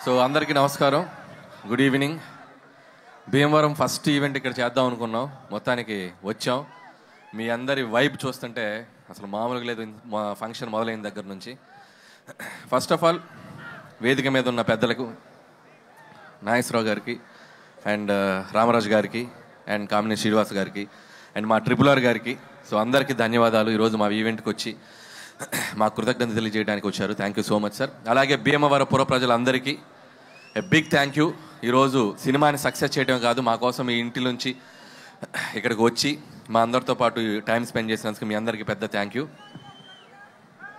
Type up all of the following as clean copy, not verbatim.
So అందరికీ నమస్కారం, good evening. Bhimavaram first event ఇక్కడ చేద్దాం అనుకున్నాం, మొత్తానికి వచ్చాం. మీ అందరి వైబ్ చూస్తుంటే అసలు మామూలుగా లేదు మా ఫంక్షన్ మొదలైన దగ్గర నుంచి. ఫస్ట్ ఆఫ్ ఆల్ వేదిక మీద ఉన్న పెద్దలకు, నాగేశ్వరరావు గారికి అండ్ రామరాజు గారికి అండ్ కామినీ శ్రీనివాస్ గారికి అండ్ మా RRR గారికి, సో అందరికీ ధన్యవాదాలు. ఈరోజు మా ఈవెంట్కి వచ్చి మా కృతజ్ఞత తెలియజేయడానికి వచ్చారు. Thank you so much sir. అలాగే భీమవరం పుర ప్రజలందరికీ బిగ్ థ్యాంక్ యూ. ఈరోజు సినిమాని సక్సెస్ చేయడమే కాదు, మా కోసం మీ ఇంటి నుంచి ఇక్కడికి వచ్చి మా అందరితో పాటు టైం స్పెండ్ చేసినందుకు మీ అందరికీ పెద్ద థ్యాంక్ యూ.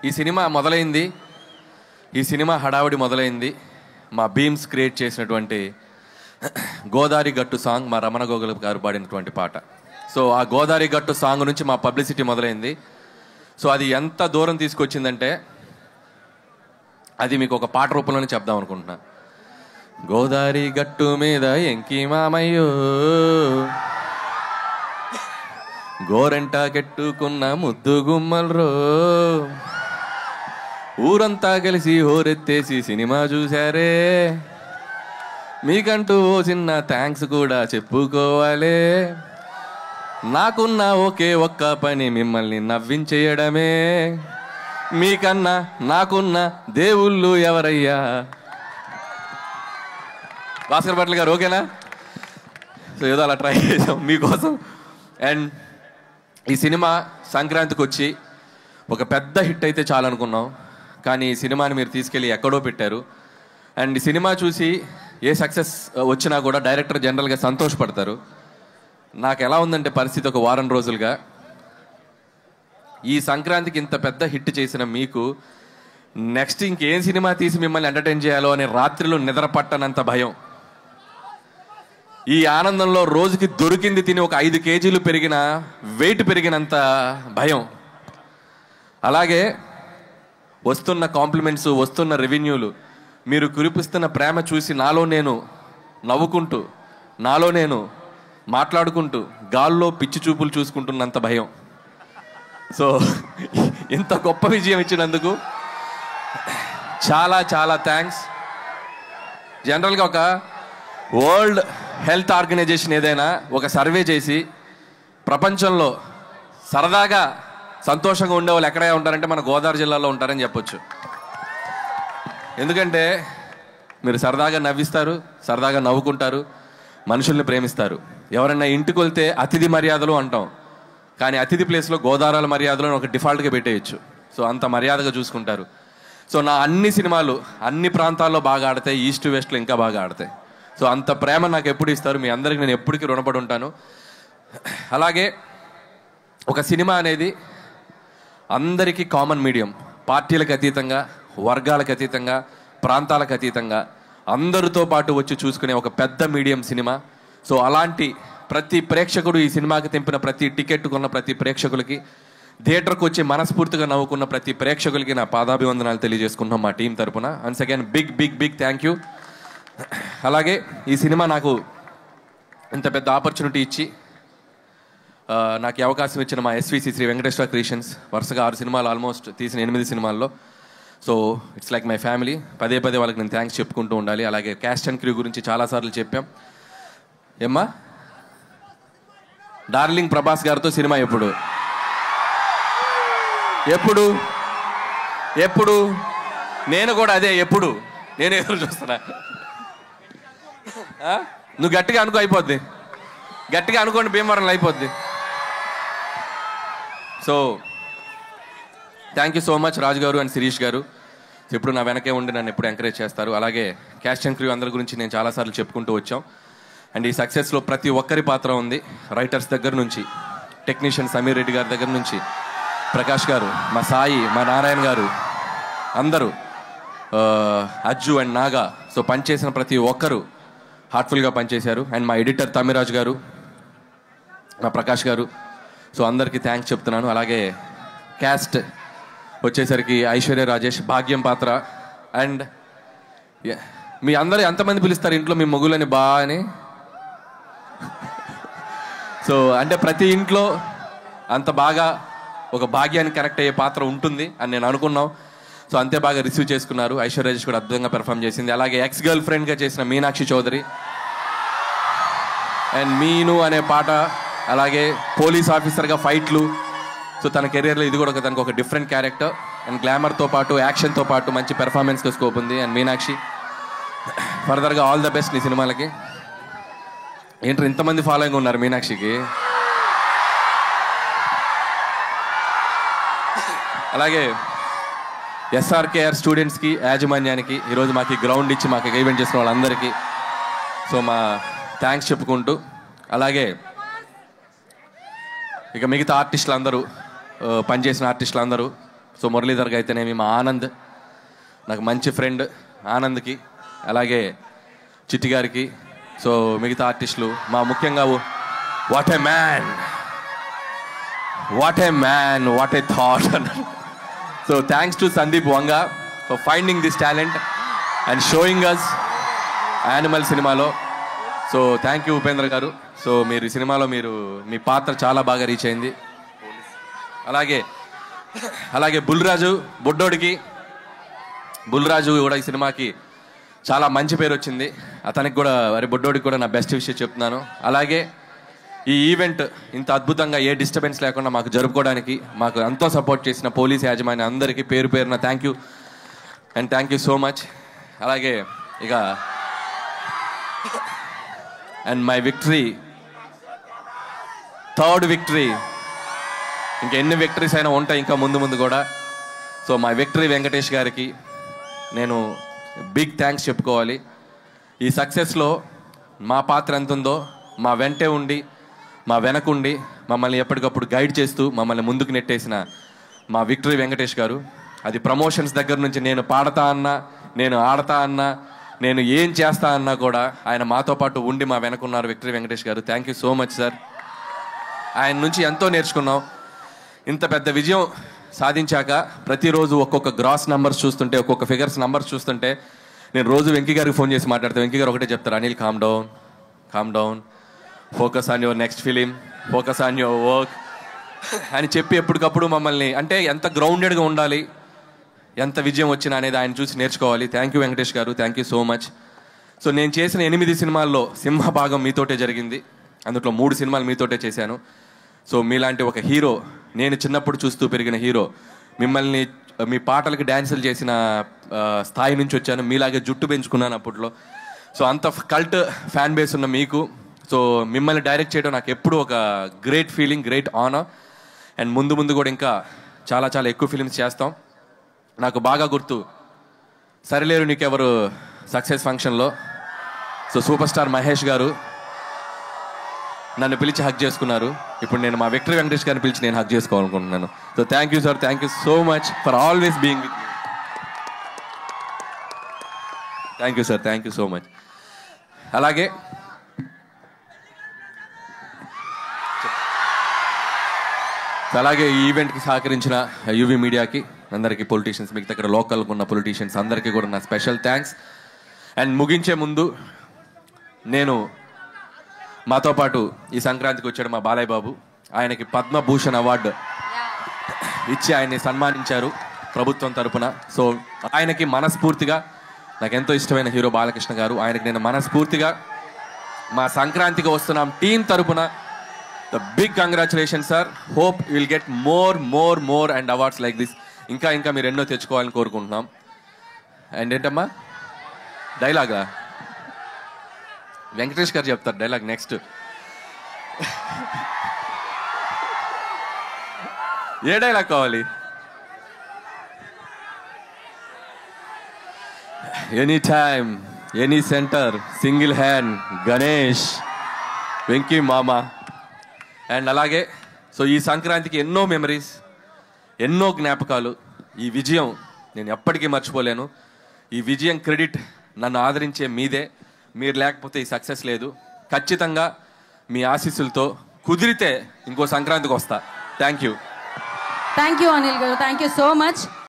ఈ సినిమా మొదలైంది, ఈ సినిమా హడావుడి మొదలైంది మా బీమ్స్ క్రియేట్ చేసినటువంటి గోదావరి గట్టు సాంగ్, మా రమణ గోగుల గారు పాడినటువంటి పాట. సో ఆ గోదావరి గట్టు సాంగ్ నుంచి మా పబ్లిసిటీ మొదలైంది. సో అది ఎంత దూరం తీసుకొచ్చిందంటే అది మీకు ఒక పాట రూపంలోనే చెప్దాం అనుకుంటున్నా. గోదావరి గట్టు మీద ఎంకి మామయ్యో, గోరెంట కెట్టుకున్న ముద్దు గుమ్మల్రో, ఊరంతా కలిసి హోరెత్తేసి సినిమా చూశారే, మీకంటూ ఓ చిన్న థ్యాంక్స్ కూడా చెప్పుకోవాలే, నాకున్న ఒకే ఒక్క పని మిమ్మల్ని నవ్వించేయడమే, మీకన్నా నాకున్న దేవుళ్ళు ఎవరయ్యా. భాస్కర్ భట్ల గారు ఓకేనా? సో ఏదో అలా ట్రై చేసాం మీకోసం. అండ్ ఈ సినిమా సంక్రాంతికి వచ్చి ఒక పెద్ద హిట్ అయితే చాలనుకున్నాం, కానీ ఈ సినిమాని మీరు తీసుకెళ్ళి ఎక్కడో పెట్టారు. అండ్ ఈ సినిమా చూసి ఏ సక్సెస్ వచ్చినా కూడా డైరెక్టర్ జనరల్గా సంతోషపడతారు. నాకు ఎలా ఉందంటే పరిస్థితి, ఒక వారం రోజులుగా ఈ సంక్రాంతికి ఇంత పెద్ద హిట్ చేసిన మీకు నెక్స్ట్ ఇంకేం సినిమా తీసి మిమ్మల్ని ఎంటర్టైన్ చేయాలో అనే రాత్రిలో నిద్ర పట్టనంత భయం. ఈ ఆనందంలో రోజుకి దొరికింది తిని ఒక 5 కేజీలు పెరిగిన వెయిట్ పెరిగినంత భయం. అలాగే వస్తున్న కాంప్లిమెంట్స్, వస్తున్న రెవెన్యూలు, మీరు కురిపిస్తున్న ప్రేమ చూసి నాలో నేను నవ్వుకుంటూ, నాలో నేను మాట్లాడుకుంటూ గాల్లో పిచ్చి చూపులు చూసుకుంటున్నంత భయం. సో ఇంత గొప్ప విజయం ఇచ్చినందుకు చాలా చాలా థ్యాంక్స్. జనరల్గా ఒక వరల్డ్ హెల్త్ ఆర్గనైజేషన్ ఏదైనా ఒక సర్వే చేసి ప్రపంచంలో సరదాగా సంతోషంగా ఉండే వాళ్ళు ఎక్కడే ఉంటారంటే మన గోదావరి జిల్లాలో ఉంటారని చెప్పొచ్చు. ఎందుకంటే మీరు సరదాగా నవ్విస్తారు, సరదాగా నవ్వుకుంటారు, మనుషుల్ని ప్రేమిస్తారు. ఎవరన్నా ఇంటికి వెళ్తే అతిథి మర్యాదలు అంటాం, కానీ అతిథి ప్లేస్లో గోదావరి మర్యాదలు ఒక డిఫాల్ట్గా పెట్టేయచ్చు. సో అంత మర్యాదగా చూసుకుంటారు. సో నా అన్ని సినిమాలు అన్ని ప్రాంతాల్లో బాగా ఆడతాయి, ఈస్ట్ వెస్ట్లో ఇంకా బాగా ఆడతాయి. సో అంత ప్రేమ నాకు ఎప్పుడు ఇస్తారు, మీ అందరికి నేను ఎప్పటికీ రుణపడి ఉంటాను. అలాగే ఒక సినిమా అనేది అందరికీ కామన్ మీడియం, పార్టీలకు అతీతంగా, వర్గాలకు అతీతంగా, ప్రాంతాలకు అతీతంగా అందరితో పాటు వచ్చి చూసుకునే ఒక పెద్ద మీడియం సినిమా. సో అలాంటి ప్రతి ప్రేక్షకుడు, ఈ సినిమాకి తెంపిన ప్రతి టికెట్ కొన్న ప్రతి ప్రేక్షకులకి, థియేటర్కి వచ్చి మనస్ఫూర్తిగా నవ్వుకున్న ప్రతి ప్రేక్షకులకి నా పాదాభివందనాలు తెలియజేసుకుంటున్నాం మా టీం తరపున. Once again big big big thank you. అలాగే ఈ సినిమా నాకు ఇంత పెద్ద ఆపర్చునిటీ ఇచ్చి నాకు ఈ అవకాశం ఇచ్చిన మా SVC శ్రీ వెంకటేశ్వర క్రియేషన్స్, వరుసగా 6 సినిమాలు ఆల్మోస్ట్ తీసిన 8 సినిమాల్లో. So it's like my family. పదే పదే వాళ్ళకి నేను థ్యాంక్స్ చెప్పుకుంటూ ఉండాలి. అలాగే క్యాస్ట్ అండ్ క్రూ గురించి చాలాసార్లు చెప్పాం. ఏమ్మా డార్లింగ్ ప్రభాస్ గారితో సినిమా ఎప్పుడు ఎప్పుడు ఎప్పుడు నేను కూడా అదే ఎప్పుడు నేను ఎదురు చూస్తున్నా. నువ్వు గట్టిగా అనుకో, అయిపోద్ది. గట్టిగా అనుకోండి, భీమవరంలో అయిపోద్ది. So thank you so much Raju garu and Sirish గారు, ఎప్పుడు నా వెనకే ఉండి నన్ను ఎప్పుడు ఎంకరేజ్ చేస్తారు. అలాగే క్యాస్ట్ అండ్ క్రూ అందరి గురించి నేను చాలాసార్లు చెప్పుకుంటూ వచ్చాం. అండ్ ఈ సక్సెస్లో ప్రతి ఒక్కరి పాత్ర ఉంది. రైటర్స్ దగ్గర నుంచి, టెక్నీషియన్ సమీర్ రెడ్డి గారి దగ్గర నుంచి, ప్రకాష్ గారు, మా సాయి, మా నారాయణ గారు, అందరూ, అజ్జు అండ్ నాగా. సో పనిచేసిన ప్రతి ఒక్కరూ హార్ట్ఫుల్గా పనిచేశారు. అండ్ మా ఎడిటర్ తమిరాజు గారు, మా ప్రకాష్ గారు, సో అందరికీ థ్యాంక్స్ చెప్తున్నాను. అలాగే క్యాస్ట్ వచ్చేసరికి ఐశ్వర్య రాజేష్ భాగ్యం పాత్ర. అండ్ మీ అందరూ ఎంతమంది పిలుస్తారు ఇంట్లో మీ మొగులని బా అని? సో అంటే ప్రతి ఇంట్లో అంత బాగా ఒక భాగ్యానికి కనెక్ట్ అయ్యే పాత్ర ఉంటుంది అని నేను అనుకున్నాం. సో అంతే బాగా రిసీవ్ చేసుకున్నారు. ఐశ్వర్య రాజేష్ కూడా అద్భుతంగా పెర్ఫామ్ చేసింది. అలాగే ఎక్స్ గర్ల్ ఫ్రెండ్గా చేసిన మీనాక్షి చౌదరి అండ్ మీను అనే పాట, అలాగే పోలీస్ ఆఫీసర్గా ఫైట్లు. సో తన కెరియర్లో ఇది కూడా తనకు ఒక డిఫరెంట్ క్యారెక్టర్ అండ్ గ్లామర్తో పాటు యాక్షన్తో పాటు మంచి పెర్ఫార్మెన్స్కి స్కోప్ ఉంది. అండ్ మీనాక్షి ఫర్దర్గా ఆల్ ద బెస్ట్ నీ సినిమాలకి. ఏంటో ఇంతమంది ఫాలోయింగ్ ఉన్నారు మీనాక్షికి. అలాగే ఎస్ఆర్కేఆర్ స్టూడెంట్స్కి, యాజమాన్యానికి, ఈరోజు మాకు గ్రౌండ్ ఇచ్చి మాకు ఈవెంట్ చేసిన వాళ్ళందరికీ సో మా థ్యాంక్స్ చెప్పుకుంటూ, అలాగే ఇక మిగతా ఆర్టిస్టులు అందరూ, పనిచేసిన ఆర్టిస్టులు అందరూ, సో మురళీధర్కి అయితేనేమి, మా ఆనంద్ నాకు మంచి ఫ్రెండ్ ఆనంద్కి, అలాగే చిట్టి గారికి, సో మిగతా ఆర్టిస్టులు, మా ముఖ్యంగా what a man, what a man, what a thought అన్నారు. So thanks to Sandeep Vanga for finding this talent and showing us Animal సినిమాలో. So thank you Upendra garu. So మీరు ఈ సినిమాలో మీ పాత్ర చాలా బాగా రీచ్ అయింది. అలాగే బుల్రాజు బుడ్డోడికి, బుల్రాజు కూడా ఈ సినిమాకి చాలా మంచి పేరు వచ్చింది. అతనికి కూడా బుడ్డోడికి కూడా నా బెస్ట్ విషయం చెప్తున్నాను. అలాగే ఈ ఈవెంట్ ఇంత అద్భుతంగా ఏ డిస్టర్బెన్స్ లేకుండా మాకు జరుపుకోవడానికి మాకు ఎంతో సపోర్ట్ చేసిన పోలీస్ యాజమాన్యం అందరికీ పేరు పేరున thank you and thank you so much. అలాగే ఇక and my victory, third victory, ఇంకా ఎన్ని విక్టరీస్ అయినా ఉంటాయి ఇంకా ముందు ముందు కూడా. సో మై విక్టరీ వెంకటేష్ గారికి నేను బిగ్ థ్యాంక్స్ చెప్పుకోవాలి. ఈ సక్సెస్లో మా పాత్ర ఎంత ఉందో మా వెంటే ఉండి, మా వెనకుండి మమ్మల్ని ఎప్పటికప్పుడు గైడ్ చేస్తూ మమ్మల్ని ముందుకు నెట్టేసిన మా విక్టరీ వెంకటేష్ గారు. అది ప్రమోషన్స్ దగ్గర నుంచి నేను పాడతా అన్నా, నేను ఆడతా అన్నా, నేను ఏం చేస్తా అన్నా కూడా ఆయన మాతో పాటు ఉండి మా వెనకున్నారు విక్టరీ వెంకటేష్ గారు. Thank you so much sir. ఆయన నుంచి ఎంతో నేర్చుకున్నాం. ఇంత పెద్ద విజయం సాధించాక ప్రతిరోజు ఒక్కొక్క గ్రాస్ నంబర్స్ చూస్తుంటే, ఒక్కొక్క ఫిగర్స్ నంబర్స్ చూస్తుంటే నేను రోజు వెంకీ గారికి ఫోన్ చేసి మాట్లాడతాను. వెంకీ గారు ఒకటే చెప్తారు, Anil calm down, focus on your next film, focus on your work అని చెప్పి ఎప్పటికప్పుడు మమ్మల్ని, అంటే ఎంత గ్రౌండెడ్గా ఉండాలి, ఎంత విజయం వచ్చినా అనేది ఆయన చూసి నేర్చుకోవాలి. థ్యాంక్ యూ వెంకటేష్ గారు, thank you so much. So నేను చేసిన 8 సినిమాల్లో సింహభాగం మీతోటే జరిగింది. అందులో 3 సినిమాలు మీతోటే చేశాను. సో మీలాంటి ఒక హీరో, నేను చిన్నప్పుడు చూస్తూ పెరిగిన హీరో, మిమ్మల్ని మీ పాటలకి డ్యాన్సులు చేసిన స్థాయి నుంచి వచ్చాను. మీలాగే జుట్టు పెంచుకున్నాను అప్పట్లో. సో అంత కల్ట్ ఫ్యాన్ బేస్ ఉన్న మీకు, సో మిమ్మల్ని డైరెక్ట్ చేయడం నాకు ఎప్పుడు ఒక great feeling, great honour. And ముందు కూడా ఇంకా చాలా చాలా ఎక్కువ ఫిలిమ్స్ చేస్తాం. నాకు బాగా గుర్తు, సరిలేరు నీకెవరు సక్సెస్ ఫంక్షన్లో సో సూపర్ స్టార్ మహేష్ గారు నన్ను పిలిచి హక్ చేసుకున్నారు. ఇప్పుడు నేను మా విక్టరీ వెంకటేష్ గారిని పిలిచి నేను హక్ చేసుకోవాలనుకుంటున్నాను. So thank you sir, thank you so much for always being with me. Thank you sir, thank you so much. అలాగే ఈ ఈవెంట్కి సహకరించిన యూవీ మీడియాకి అందరికీ, పొలిటీషియన్స్, మిగతా ఇక్కడ లోకల్గా ఉన్న పొలిటీషియన్స్ అందరికీ కూడా నా స్పెషల్ థ్యాంక్స్. అండ్ ముగించే ముందు నేను మాతో పాటు ఈ సంక్రాంతికి వచ్చాడు మా బాలయ్య బాబు. ఆయనకి పద్మభూషణ్ అవార్డు ఇచ్చి ఆయన్ని సన్మానించారు ప్రభుత్వం తరపున. సో ఆయనకి మనస్ఫూర్తిగా, నాకు ఎంతో ఇష్టమైన హీరో బాలకృష్ణ గారు, ఆయనకి నేను మనస్ఫూర్తిగా మా సంక్రాంతికి వస్తున్నాం టీం తరపున the big congratulation sir. Hope you will get more and awards like this. ఇంకా మీరు ఎన్నో తెచ్చుకోవాలని కోరుకుంటున్నాం. అండ్ ఏంటమ్మా డైలాగా వెంకటేష్ గారు చెప్తారు డైలాగ్ నెక్స్ట్. ఏ డైలాగ్ కావాలి? Any time, any centre, single hand, Ganesh, Venky మామ. అండ్ అలాగే సో ఈ సంక్రాంతికి ఎన్నో మెమరీస్, ఎన్నో జ్ఞాపకాలు. ఈ విజయం నేను ఎప్పటికీ మర్చిపోలేను. ఈ విజయం క్రెడిట్ నన్ను ఆదరించే మీదే. మీరు లేకపోతే ఈ సక్సెస్ లేదు. ఖచ్చితంగా మీ ఆశీస్సులతో కుదిరితే ఇంకో సంక్రాంతికి వస్తా. థ్యాంక్ యూ అనిల్ గారు, థ్యాంక్ యూ సో మచ్.